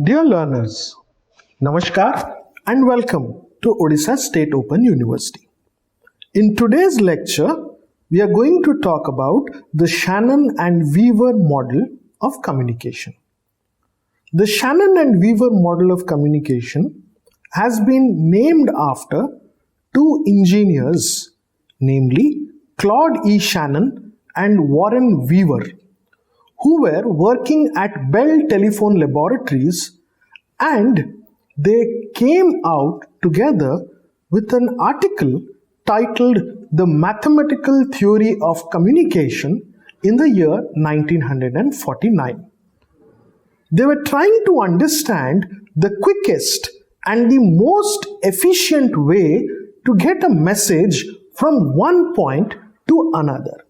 Dear learners, Namaskar and welcome to Odisha State Open University. In today's lecture, we are going to talk about the Shannon and Weaver model of communication. The Shannon and Weaver model of communication has been named after two engineers, namely Claude E. Shannon and Warren Weaver, who were working at Bell Telephone Laboratories, and they came out together with an article titled The Mathematical Theory of Communication in the year 1949. They were trying to understand the quickest and the most efficient way to get a message from one point to another.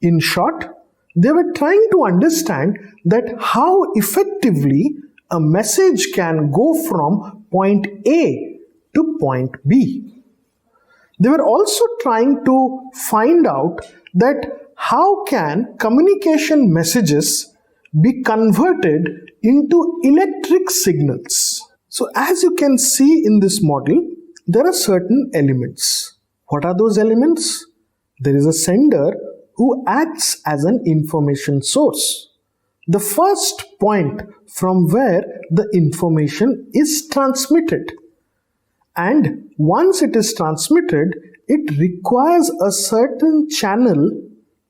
In short, they were trying to understand that how effectively a message can go from point A to point B. They were also trying to find out that how can communication messages be converted into electric signals. So as you can see in this model, there are certain elements. What are those elements? There is a sender who acts as an information source, the first point from where the information is transmitted. And once it is transmitted, it requires a certain channel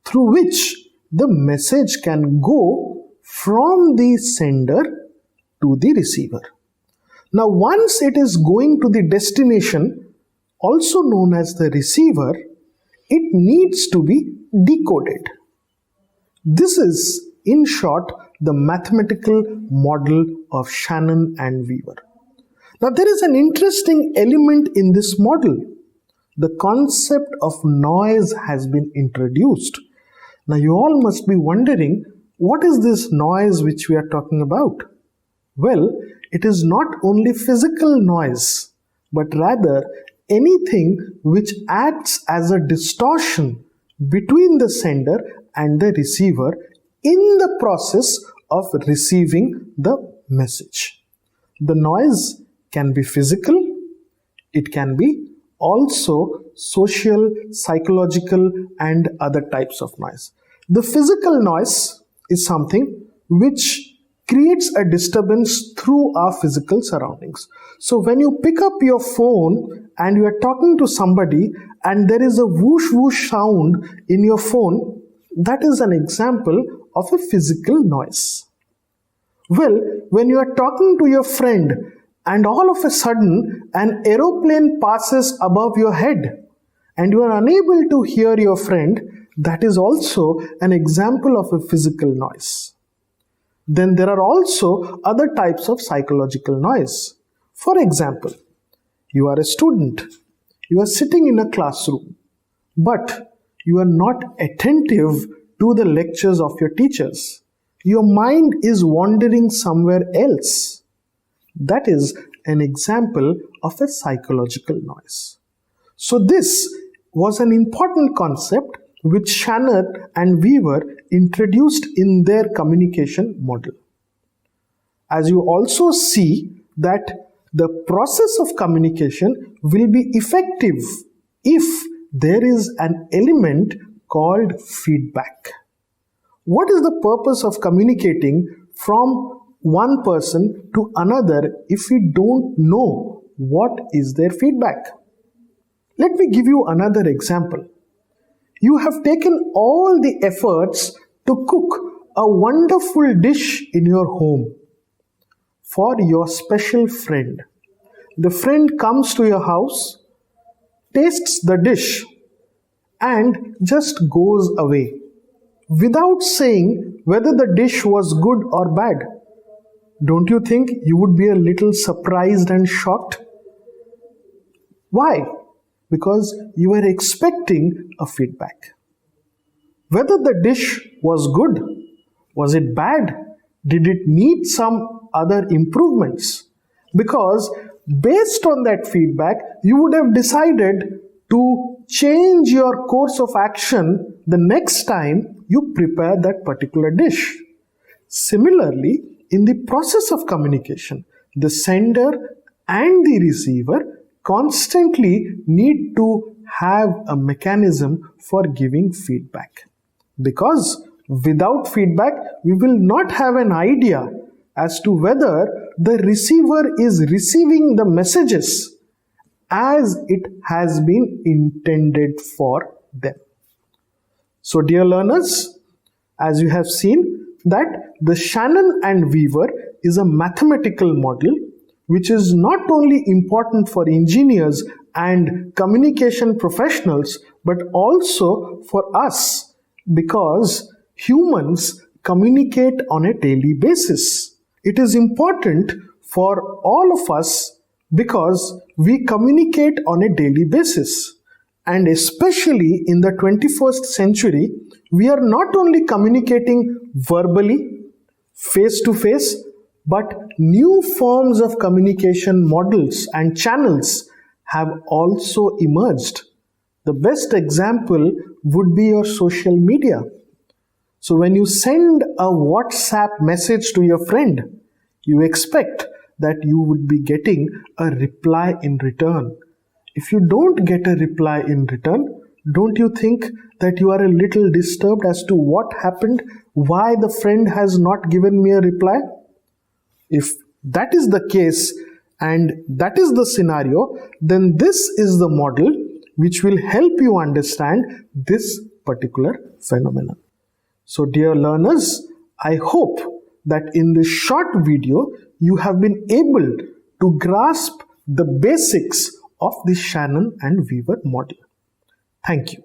through which the message can go from the sender to the receiver. Now, once it is going to the destination, also known as the receiver, it needs to be decoded. This is, in short, the mathematical model of Shannon and Weaver. Now, there is an interesting element in this model. The concept of noise has been introduced. Now, you all must be wondering, what is this noise which we are talking about? Well, it is not only physical noise, but rather anything which acts as a distortion between the sender and the receiver in the process of receiving the message. The noise can be physical, it can be also social, psychological, and other types of noise. The physical noise is something which creates a disturbance through our physical surroundings. So when you pick up your phone and you are talking to somebody and there is a whoosh whoosh sound in your phone, that is an example of a physical noise. Well, when you are talking to your friend and all of a sudden an aeroplane passes above your head and you are unable to hear your friend, that is also an example of a physical noise. Then there are also other types of psychological noise. For example, you are a student, you are sitting in a classroom, but you are not attentive to the lectures of your teachers. Your mind is wandering somewhere else. That is an example of a psychological noise. So this was an important concept which Shannon and Weaver introduced in their communication model. As you also see that the process of communication will be effective if there is an element called feedback. What is the purpose of communicating from one person to another if we don't know what is their feedback? Let me give you another example. You have taken all the efforts to cook a wonderful dish in your home for your special friend. The friend comes to your house, tastes the dish, and just goes away without saying whether the dish was good or bad. Don't you think you would be a little surprised and shocked? Why? Because you were expecting a feedback. Whether the dish was good, was it bad, did it need some other improvements? Because based on that feedback, you would have decided to change your course of action the next time you prepare that particular dish. Similarly, in the process of communication, the sender and the receiver constantly need to have a mechanism for giving feedback. Because without feedback, we will not have an idea as to whether the receiver is receiving the messages as it has been intended for them. So dear learners, as you have seen that the Shannon and Weaver is a mathematical model which is not only important for engineers and communication professionals but also for us, because humans communicate on a daily basis. It is important for all of us because we communicate on a daily basis. And especially in the 21st century, we are not only communicating verbally, face to face, but new forms of communication models and channels have also emerged. The best example would be your social media. So when you send a WhatsApp message to your friend, you expect that you would be getting a reply in return. If you don't get a reply in return, don't you think that you are a little disturbed as to what happened, why the friend has not given me a reply? If that is the case and that is the scenario, then this is the model which will help you understand this particular phenomenon. So dear learners, I hope that in this short video, you have been able to grasp the basics of the Shannon and Weaver model. Thank you.